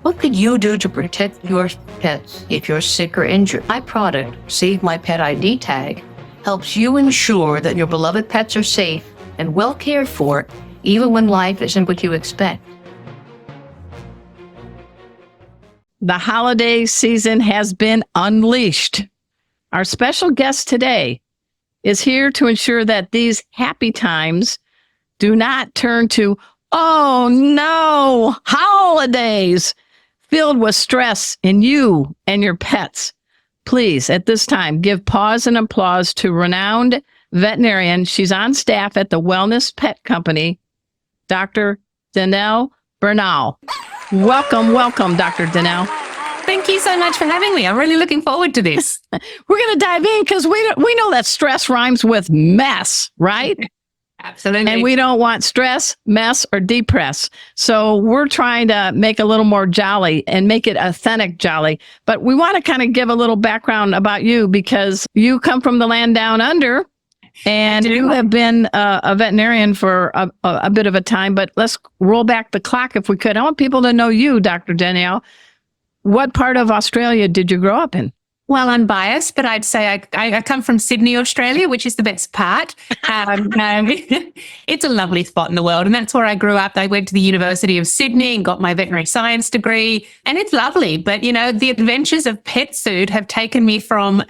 What could you do to protect your pets if you're sick or injured? My product, Save My Pet ID tag, helps you ensure that your beloved pets are safe and well cared for, even when life isn't what you expect. The holiday season has been unleashed. Our special guest today is here to ensure that these happy times do not turn to, oh no, holidays filled with stress in you and your pets. Please, at this time, give pause and applause to renowned veterinarian. She's on staff at the Wellness Pet Company, Dr. Bernal. Welcome, Dr. Bernal. Thank you so much for having me. I'm really looking forward to this. We're going to dive in because we know that stress rhymes with mess, right? Absolutely. And we don't want stress, mess, or depress. So we're trying to make a little more jolly and make it authentic jolly. But we want to kind of give a little background about you because you come from the land down under and you have been a veterinarian for a bit of a time. But let's roll back the clock if we could. I want people to know you, Dr. Danielle. What part of Australia did you grow up in? Well, I'm biased, but I'd say I come from Sydney, Australia, which is the best part. It's a lovely spot in the world, and that's where I grew up. I went to the University of Sydney and got my veterinary science degree, and it's lovely. But, you know, the adventures of pet food have taken me from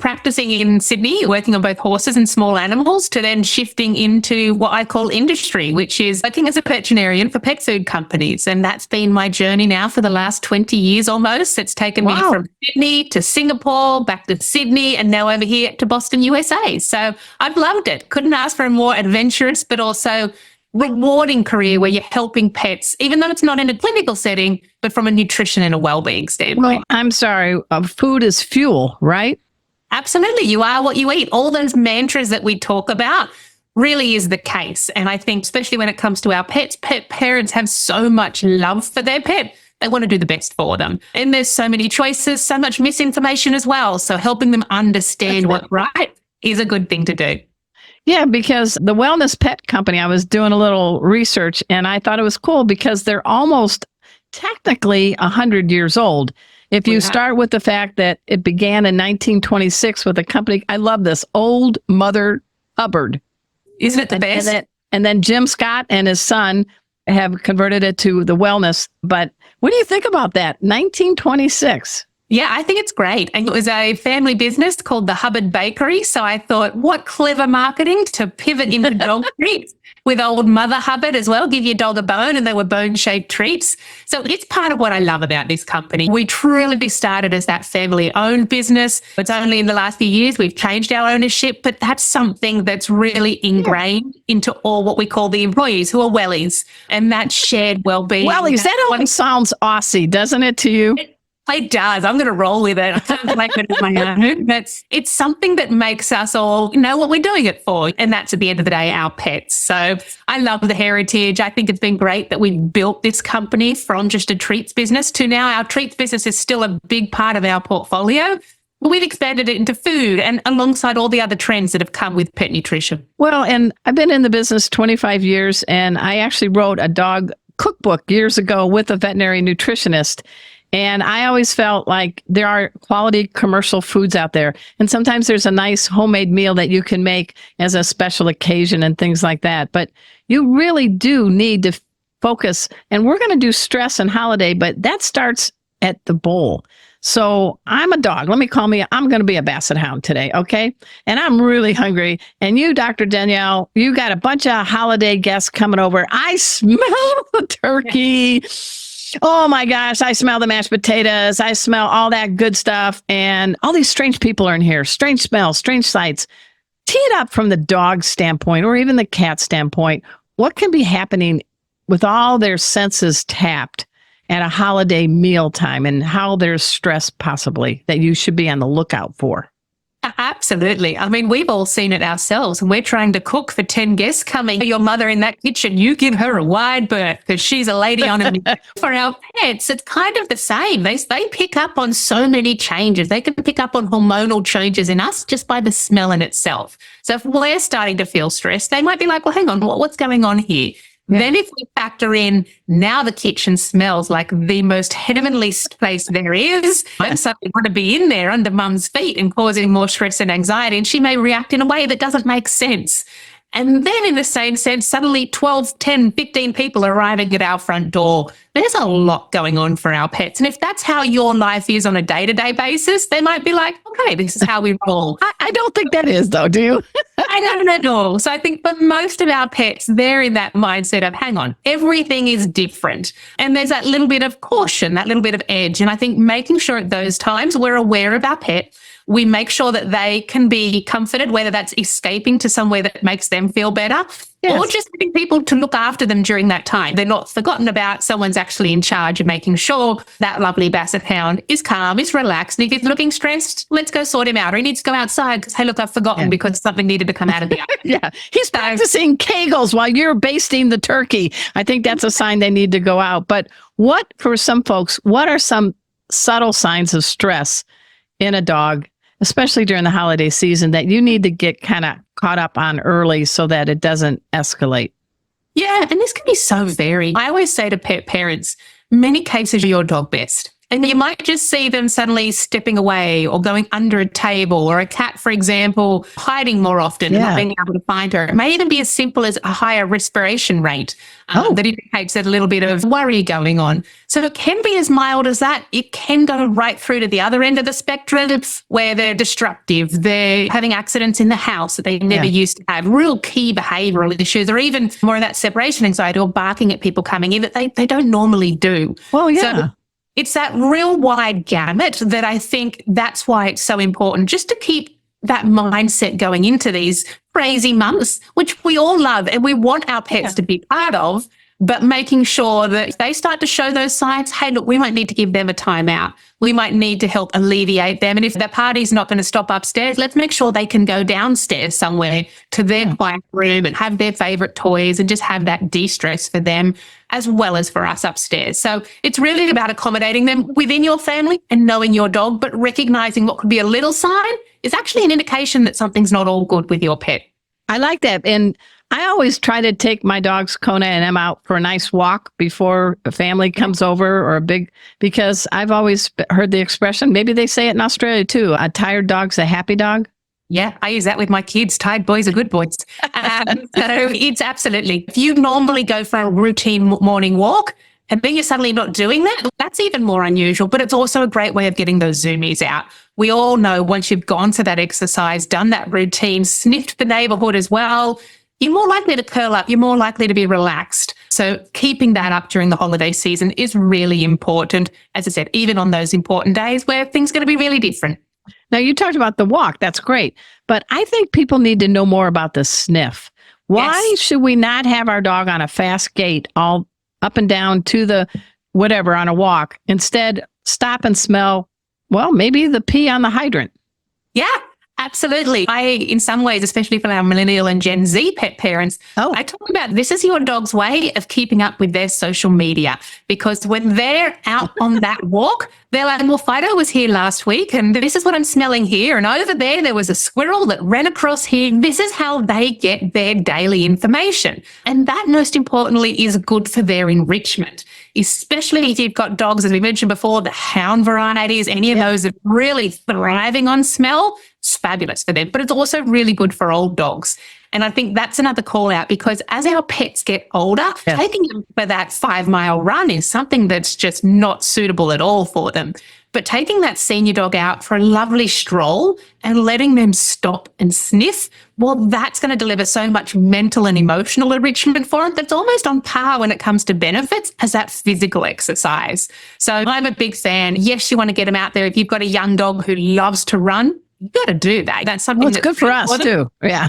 practicing in Sydney, working on both horses and small animals, to then shifting into what I call industry, which is working as a veterinarian for pet food companies. And that's been my journey now for the last 20 years almost. It's taken me from Sydney to Singapore, back to Sydney, and now over here to Boston, USA. So I've loved it. Couldn't ask for a more adventurous, but also rewarding career where you're helping pets, even though it's not in a clinical setting, but from a nutrition and a well-being standpoint. Well, I'm sorry. Food is fuel, right? Absolutely. You are what you eat. All those mantras that we talk about really is the case. And I think especially when it comes to our pets, pet parents have so much love for their pet. They want to do the best for them. And there's so many choices, so much misinformation as well. So helping them understand what's right is a good thing to do. Yeah, because the Wellness Pet Company, I was doing a little research and I thought it was cool because they're almost technically 100 years old. If you start with the fact that it began in 1926 with a company, I love this, Old Mother Hubbard. Isn't it the best? And then Jim Scott and his son have converted it to the wellness. But what do you think about that? 1926. Yeah, I think it's great. And it was a family business called the Hubbard Bakery. So I thought, what clever marketing to pivot into dog treats with Old Mother Hubbard as well, give your dog a bone, and they were bone-shaped treats. So it's part of what I love about this company. We truly started as that family-owned business. It's only in the last few years we've changed our ownership, but that's something that's really ingrained into all what we call the employees who are wellies, and that shared well-being. Wellies, that always sounds Aussie, doesn't it, to you? It does. I'm going to roll with it. I can't make it as my own. But it's something that makes us all know what we're doing it for. And that's at the end of the day, our pets. So I love the heritage. I think it's been great that we've built this company from just a treats business to now our treats business is still a big part of our portfolio. But we've expanded it into food and alongside all the other trends that have come with pet nutrition. Well, and I've been in the business 25 years and I actually wrote a dog cookbook years ago with a veterinary nutritionist. And I always felt like there are quality commercial foods out there. And sometimes there's a nice homemade meal that you can make as a special occasion and things like that. But you really do need to focus. And we're going to do stress and holiday, but that starts at the bowl. So I'm a dog. I'm going to be a basset hound today. Okay. And I'm really hungry. And you, Dr. Danielle, you got a bunch of holiday guests coming over. I smell the turkey. Oh my gosh, I smell the mashed potatoes. I smell all that good stuff. And all these strange people are in here. Strange smells, strange sights. Tee it up from the dog standpoint or even the cat standpoint. What can be happening with all their senses tapped at a holiday mealtime and how there's stress possibly that you should be on the lookout for? Absolutely. I mean, we've all seen it ourselves and we're trying to cook for 10 guests coming. Your mother in that kitchen, you give her a wide berth because she's a lady on a For our pets, it's kind of the same. They pick up on so many changes. They can pick up on hormonal changes in us just by the smell in itself. So if we're starting to feel stressed, they might be like, well, hang on, what's going on here? Then if we factor in now the kitchen smells like the most heavenly place there is, and suddenly want to be in there under mum's feet and causing more stress and anxiety, and she may react in a way that doesn't make sense. And then in the same sense, suddenly 12, 10, 15 people arriving at our front door. There's a lot going on for our pets. And if that's how your life is on a day-to-day basis, they might be like, okay, this is how we roll. I don't think that is, though, do you? I don't at all. So I think for most of our pets, they're in that mindset of, hang on, everything is different. And there's that little bit of caution, that little bit of edge. And I think making sure at those times we're aware of our pet, we make sure that they can be comforted, whether that's escaping to somewhere that makes them feel better, or just having people to look after them during that time. They're not forgotten about. Someone's actually in charge of making sure that lovely basset hound is calm, is relaxed. And if he's looking stressed, let's go sort him out. Or he needs to go outside because, hey, look, I've forgotten because something needed to come out of the oven. He's practicing Kegels while you're basting the turkey. I think that's a sign they need to go out. But for some folks, what are some subtle signs of stress in a dog, especially during the holiday season, that you need to get kind of caught up on early so that it doesn't escalate? Yeah, and this can be so varied. I always say to pet parents, many cases are your dog best. And you might just see them suddenly stepping away or going under a table, or a cat, for example, hiding more often and not being able to find her. It may even be as simple as a higher respiration rate that indicates that a little bit of worry going on. So it can be as mild as that. It can go right through to the other end of the spectrum where they're destructive, they're having accidents in the house that they never used to have, real key behavioural issues, or even more of that separation anxiety or barking at people coming in that they don't normally do. Well, yeah. So it's that real wide gamut that I think that's why it's so important, just to keep that mindset going into these crazy months, which we all love and we want our pets to be part of, but making sure that if they start to show those signs, hey, look, we might need to give them a timeout. We might need to help alleviate them. And if the party's not going to stop upstairs, let's make sure they can go downstairs somewhere to their quiet room and have their favorite toys and just have that de-stress for them as well as for us upstairs. So it's really about accommodating them within your family and knowing your dog, but recognizing what could be a little sign is actually an indication that something's not all good with your pet. I like that. And I always try to take my dogs, Kona and Em, out for a nice walk before a family comes over or because I've always heard the expression, maybe they say it in Australia too, a tired dog's a happy dog. Yeah, I use that with my kids. Tired boys are good boys. So it's absolutely, if you normally go for a routine morning walk and then you're suddenly not doing that, that's even more unusual, but it's also a great way of getting those zoomies out. We all know once you've gone to that exercise, done that routine, sniffed the neighborhood as well, you're more likely to curl up. You're more likely to be relaxed. So keeping that up during the holiday season is really important. As I said, even on those important days where things are going to be really different. Now, you talked about the walk. That's great. But I think people need to know more about the sniff. Why should we not have our dog on a fast gait all up and down to the whatever on a walk? Instead, stop and smell, well, maybe the pee on the hydrant. Yeah. Absolutely. In some ways, especially for our millennial and Gen Z pet parents, I talk about this is your dog's way of keeping up with their social media, because when they're out on that walk, they're like, well, Fido was here last week and this is what I'm smelling here. And over there was a squirrel that ran across here. This is how they get their daily information. And that, most importantly, is good for their enrichment, especially if you've got dogs, as we mentioned before, the hound varieties, any of those that are really thriving on smell. It's fabulous for them, but it's also really good for old dogs. And I think that's another call out, because as our pets get older, taking them for that 5-mile run is something that's just not suitable at all for them. But taking that senior dog out for a lovely stroll and letting them stop and sniff, well, that's going to deliver so much mental and emotional enrichment for them that's almost on par when it comes to benefits as that physical exercise. So I'm a big fan. Yes, you want to get them out there. If you've got a young dog who loves to run, you got to do that. That's something that's good for us too. Yeah,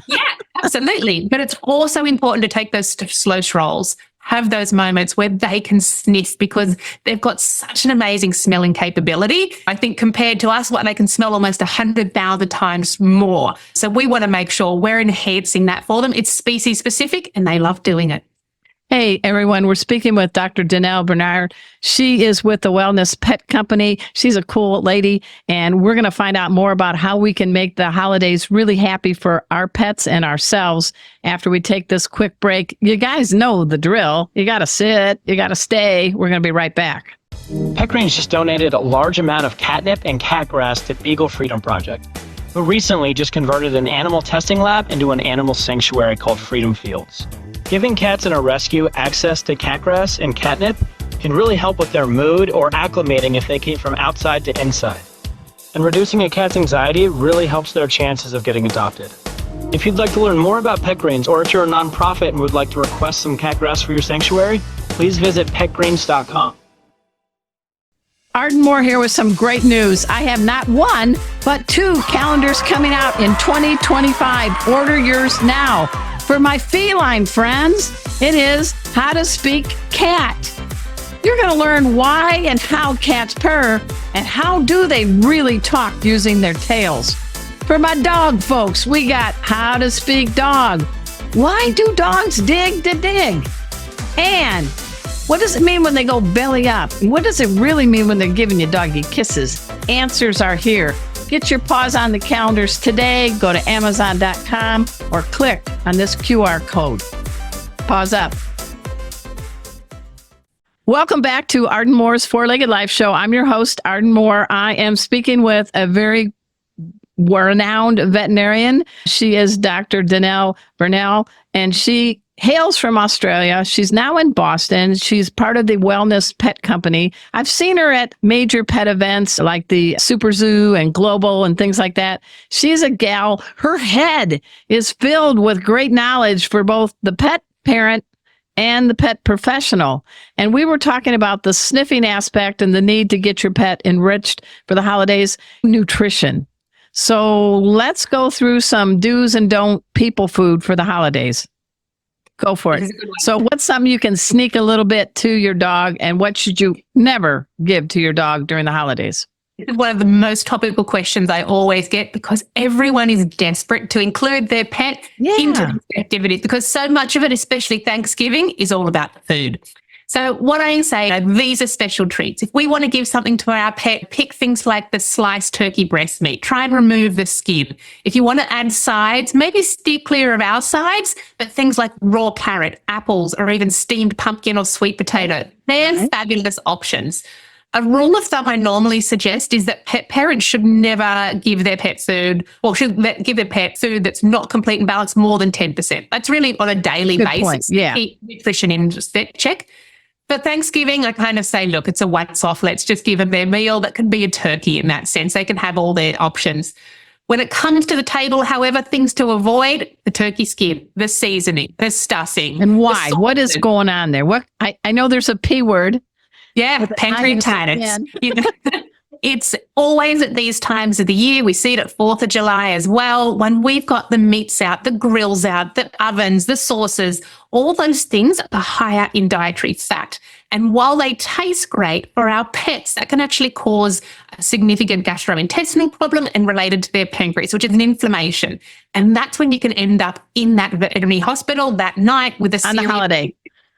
absolutely. But it's also important to take those slow strolls, have those moments where they can sniff, because they've got such an amazing smelling capability. I think compared to us, what they can smell almost 100,000 times more. So we want to make sure we're enhancing that for them. It's species specific and they love doing it. Hey, everyone. We're speaking with Dr. Bernal. She is with the Wellness Pet Company. She's a cool lady, and we're going to find out more about how we can make the holidays really happy for our pets and ourselves after we take this quick break. You guys know the drill. You got to sit, you got to stay. We're going to be right back. Pet Greens just donated a large amount of catnip and cat grass to Beagle Freedom Project, who recently just converted an animal testing lab into an animal sanctuary called Freedom Fields. Giving cats in a rescue access to cat grass and catnip can really help with their mood or acclimating if they came from outside to inside. And reducing a cat's anxiety really helps their chances of getting adopted. If you'd like to learn more about Pet Greens, or if you're a nonprofit and would like to request some cat grass for your sanctuary, please visit petgreens.com. Arden Moore here with some great news. I have not one, but 2 calendars coming out in 2025. Order yours now. For my feline friends, it is How to Speak Cat. You're going to learn why and how cats purr and how do they really talk using their tails. For my dog folks, we got How to Speak Dog. Why do dogs dig to dig? And what does it mean when they go belly up? And what does it really mean when they're giving you doggy kisses? Answers are here. Get your paws on the calendars today. Go to Amazon.com or click on this QR code. Paws up. Welcome back to Arden Moore's Four-Legged Life Show. I'm your host, Arden Moore. I am speaking with a very renowned veterinarian. She is Dr. Bernal, and she hails from Australia. She's now in Boston. She's part of the Wellness Pet Company. I've seen her at major pet events like the Super Zoo and Global and things like that. She's a gal. Her head is filled with great knowledge for both the pet parent and the pet professional. And we were talking about the sniffing aspect and the need to get your pet enriched for the holidays, nutrition. So let's go through some do's and don't people food for the holidays. Go for it. So what's something you can sneak a little bit to your dog, and what should you never give to your dog during the holidays? This is one of the most topical questions I always get, because everyone is desperate to include their pet into the activities, because so much of it, especially Thanksgiving, is all about the food. So what I say, these are special treats. If we want to give something to our pet, pick things like the sliced turkey breast meat. Try and remove the skin. If you want to add sides, maybe steer clear of our sides, but things like raw carrot, apples, or even steamed pumpkin or sweet potato, they're fabulous options. A rule of thumb I normally suggest is that pet parents should never give their pet food, or give their pet food that's not complete and balanced more than 10%. That's really on a daily basis. Keep nutrition in check. For Thanksgiving, I kind of say, look, it's a once-off. Let's just give them their meal. That can be a turkey in that sense. They can have all their options. When it comes to the table, however, things to avoid: the turkey skin, the seasoning, the stuffing. And why? What is going on there? What I know there's a P word. Yeah, pancreatitis. It's always at these times of the year. We see it at 4th of July as well, when we've got the meats out, the grills out, the ovens, the sauces, all those things are higher in dietary fat. And while they taste great for our pets, that can actually cause a significant gastrointestinal problem and related to their pancreas, which is an inflammation. And that's when you can end up in that veterinary hospital that night with a on the holiday.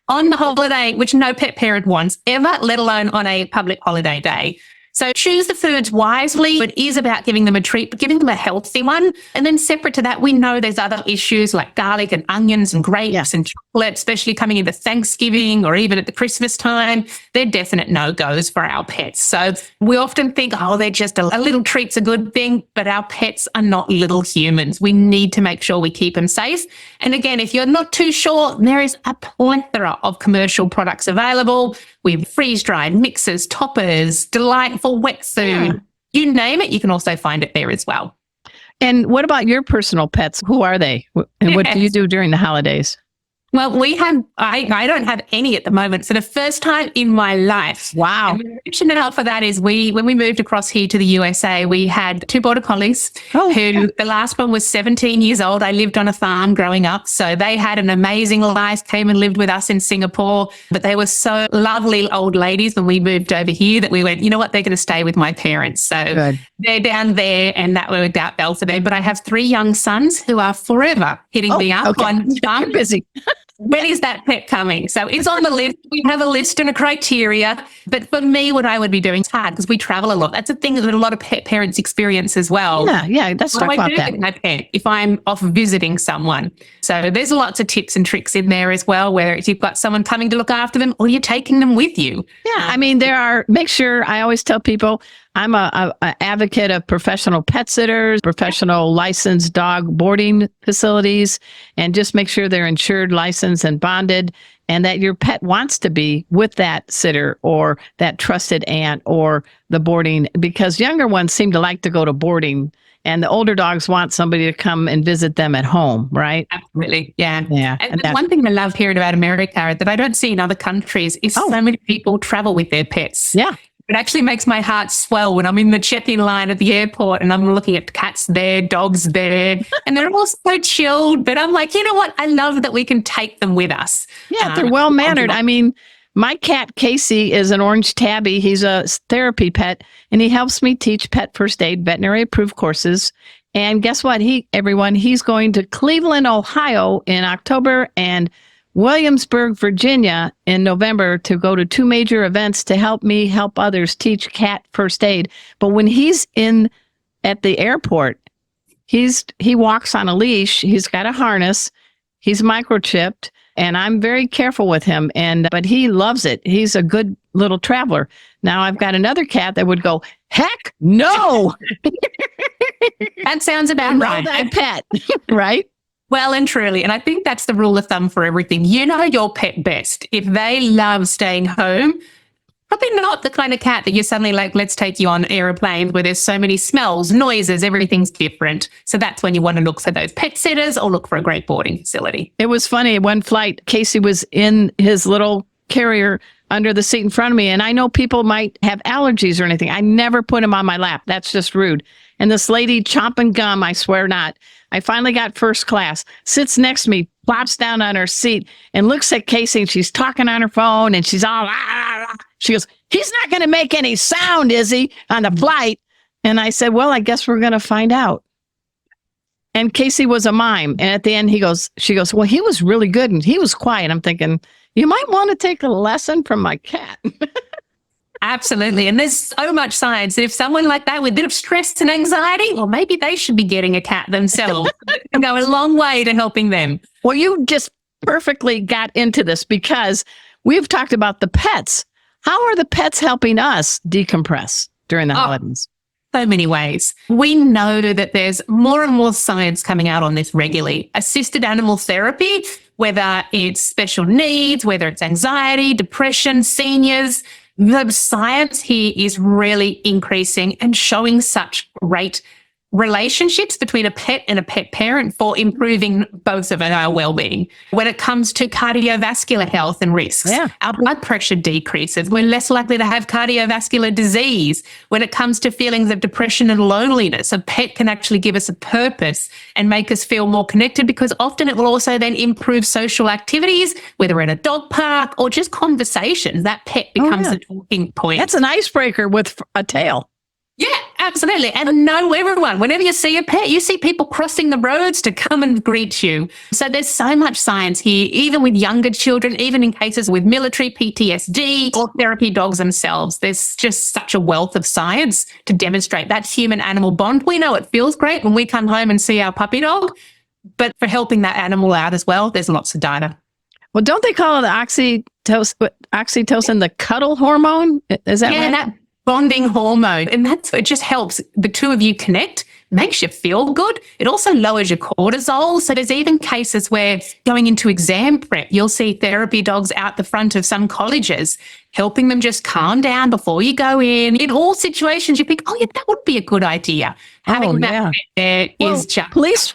On the holiday, which no pet parent wants ever, let alone on a public holiday day. So choose the foods wisely. It is about giving them a treat, but giving them a healthy one. And then separate to that, we know there's other issues like garlic and onions and grapes and chocolate, especially coming into Thanksgiving or even at the Christmas time. They're definite no-goes for our pets. So we often think, oh, they're just a little treat's a good thing, but our pets are not little humans. We need to make sure we keep them safe. And again, if you're not too sure, there is a plethora of commercial products available. We have freeze-dried mixes, toppers, delightful wet food. You name it, you can also find it there as well. And what about your personal pets? Who are they? And what do you do during the holidays? Well, I don't have any at the moment for the first time in my life. Wow. And the rationale for that is when we moved across here to the USA, we had 2 border collies the last one was 17 years old. I lived on a farm growing up. So they had an amazing life, came and lived with us in Singapore. But they were so lovely old ladies when we moved over here that we went, you know what, they're going to stay with my parents. So they're down there, and that worked out well for them. But I have 3 young sons who are forever hitting me up on You're busy. when is that pet coming? So it's on the list. We have a list and a criteria. But for me, what I would be doing is hard because we travel a lot. That's a thing that a lot of pet parents experience as well. Yeah. Let's What talk do I about do that. with my pet if I'm off visiting someone? So there's lots of tips and tricks in there as well, whether it's you've got someone coming to look after them or you're taking them with you. Yeah, I mean, make sure, I always tell people, I'm a advocate of professional pet sitters, professional licensed dog boarding facilities, and just make sure they're insured, licensed, and bonded, and that your pet wants to be with that sitter or that trusted aunt or the boarding, because younger ones seem to like to go to boarding and the older dogs want somebody to come and visit them at home, right? Absolutely. Yeah. Yeah. And one thing I love hearing about America that I don't see in other countries is so many people travel with their pets. Yeah. It actually makes my heart swell when I'm in the check-in line at the airport and I'm looking at cats there, dogs there, and they're all so chilled. But I'm like, you know what? I love that we can take them with us. Yeah, they're well-mannered. I mean, my cat, Casey, is an orange tabby. He's a therapy pet, and he helps me teach pet first aid veterinary approved courses. And guess what? He's going to Cleveland, Ohio in October and Williamsburg, Virginia in November to go to 2 major events to help me help others teach cat first aid. But when he's at the airport, he walks on a leash. He's got a harness. He's microchipped, and I'm very careful with him. But he loves it. He's a good little traveler. Now I've got another cat that would go, heck no. That sounds about right. That pet, right? Well and truly. And I think that's the rule of thumb for everything. You know your pet best. If they love staying home, probably not the kind of cat that you're suddenly like, let's take you on airplanes where there's so many smells, noises, everything's different. So that's when you want to look for those pet sitters or look for a great boarding facility. It was funny. One flight, Casey was in his little carrier under the seat in front of me. And I know people might have allergies or anything. I never put him on my lap. That's just rude. And this lady chomping gum, I swear not. I finally got first class, sits next to me, plops down on her seat and looks at Casey, and she's talking on her phone and she's all, she goes, he's not going to make any sound, is he, on the flight? And I said, well, I guess we're going to find out. And Casey was a mime. And at the end, she goes, well, he was really good and he was quiet. I'm thinking, you might want to take a lesson from my cat. Absolutely. And there's so much science that if someone like that with a bit of stress and anxiety, well, maybe they should be getting a cat themselves. It can go a long way to helping them. Well, you just perfectly got into this because we've talked about the pets. How are the pets helping us decompress during the holidays? So many ways. We know that there's more and more science coming out on this regularly. Assisted animal therapy, whether it's special needs, whether it's anxiety, depression, seniors, the science here is really increasing and showing such great relationships between a pet and a pet parent for improving both of our well-being. When it comes to cardiovascular health and risks, our blood pressure decreases. We're less likely to have cardiovascular disease. When it comes to feelings of depression and loneliness, a pet can actually give us a purpose and make us feel more connected, because often it will also then improve social activities, whether at a dog park or just conversations. That pet becomes a talking point. That's an icebreaker with a tail. Yeah, absolutely. And know everyone. Whenever you see a pet, you see people crossing the roads to come and greet you. So there's so much science here, even with younger children, even in cases with military PTSD or therapy dogs themselves. There's just such a wealth of science to demonstrate that human-animal bond. We know it feels great when we come home and see our puppy dog, but for helping that animal out as well, there's lots of data. Well, don't they call it oxytocin the cuddle hormone? Is that right? That bonding hormone. And it just helps the two of you connect, makes you feel good. It also lowers your cortisol. So there's even cases where going into exam prep, you'll see therapy dogs out the front of some colleges, helping them just calm down before you go in. In all situations, you think, oh, yeah, that would be a good idea. Having that there is just... Police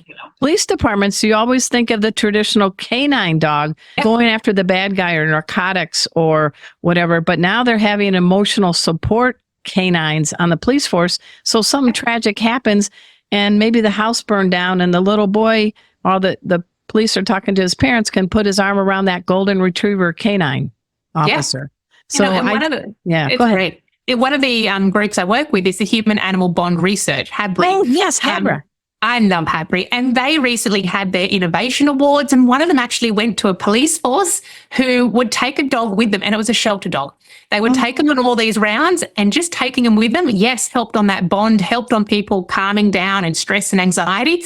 departments, you always think of the traditional canine dog going after the bad guy or narcotics or whatever, but now they're having emotional support canines on the police force. So something tragic happens and maybe the house burned down and the little boy or the police are talking to his parents can put his arm around that golden retriever canine officer. So go ahead. Great. One of the groups I work with is the Human Animal Bond Research, HABRI. Oh, yes, HABRI. I love Hadbury. And they recently had their innovation awards, and one of them actually went to a police force who would take a dog with them, and it was a shelter dog. They would take them on all these rounds, and just taking them with them, yes, helped on that bond, helped on people calming down and stress and anxiety,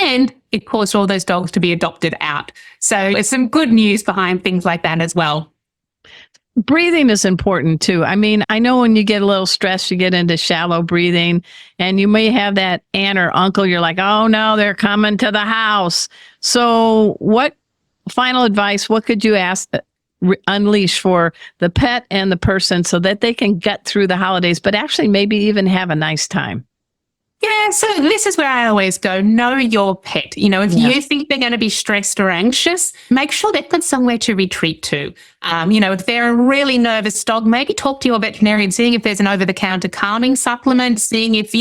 and it caused all those dogs to be adopted out. So there's some good news behind things like that as well. Breathing is important too. I mean, I know when you get a little stressed, you get into shallow breathing, and you may have that aunt or uncle. You're like, oh no, they're coming to the house. So what final advice, what could you unleash for the pet and the person so that they can get through the holidays, but actually maybe even have a nice time? Yeah, so this is where I always go, know your pet. If you think they're going to be stressed or anxious, make sure they've got somewhere to retreat to. If they're a really nervous dog, maybe talk to your veterinarian, seeing if there's an over-the-counter calming supplement, seeing if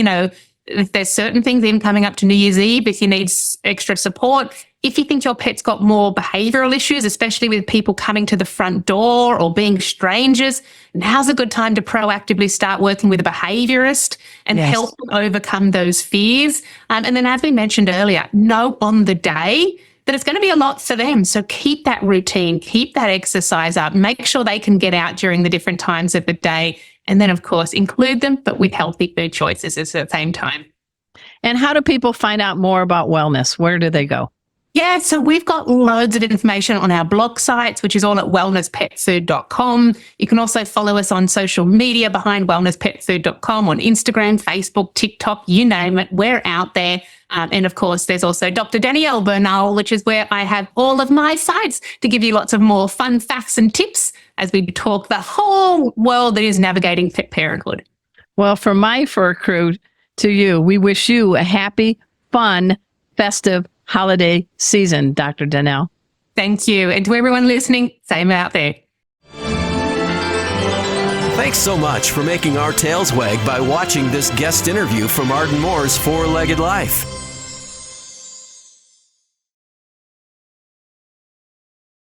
there's certain things even coming up to New Year's Eve, if you need extra support. If you think your pet's got more behavioral issues, especially with people coming to the front door or being strangers, now's a good time to proactively start working with a behaviorist and help them overcome those fears. And then, as we mentioned earlier, know on the day that it's going to be a lot for them. So keep that routine, keep that exercise up, make sure they can get out during the different times of the day. And then, of course, include them, but with healthy food choices at the same time. And how do people find out more about wellness? Where do they go? Yeah, so we've got loads of information on our blog sites, which is all at wellnesspetfood.com. You can also follow us on social media behind wellnesspetfood.com on Instagram, Facebook, TikTok, you name it. We're out there. And of course, there's also Dr. Danielle Bernal, which is where I have all of my sites to give you lots of more fun facts and tips as we talk the whole world that is navigating pet parenthood. Well, from my fur crew to you, we wish you a happy, fun, festive holiday season, Dr. Danielle. Thank you. And to everyone listening, same out there. Thanks so much for making our tails wag by watching this guest interview from Arden Moore's Four-Legged Life.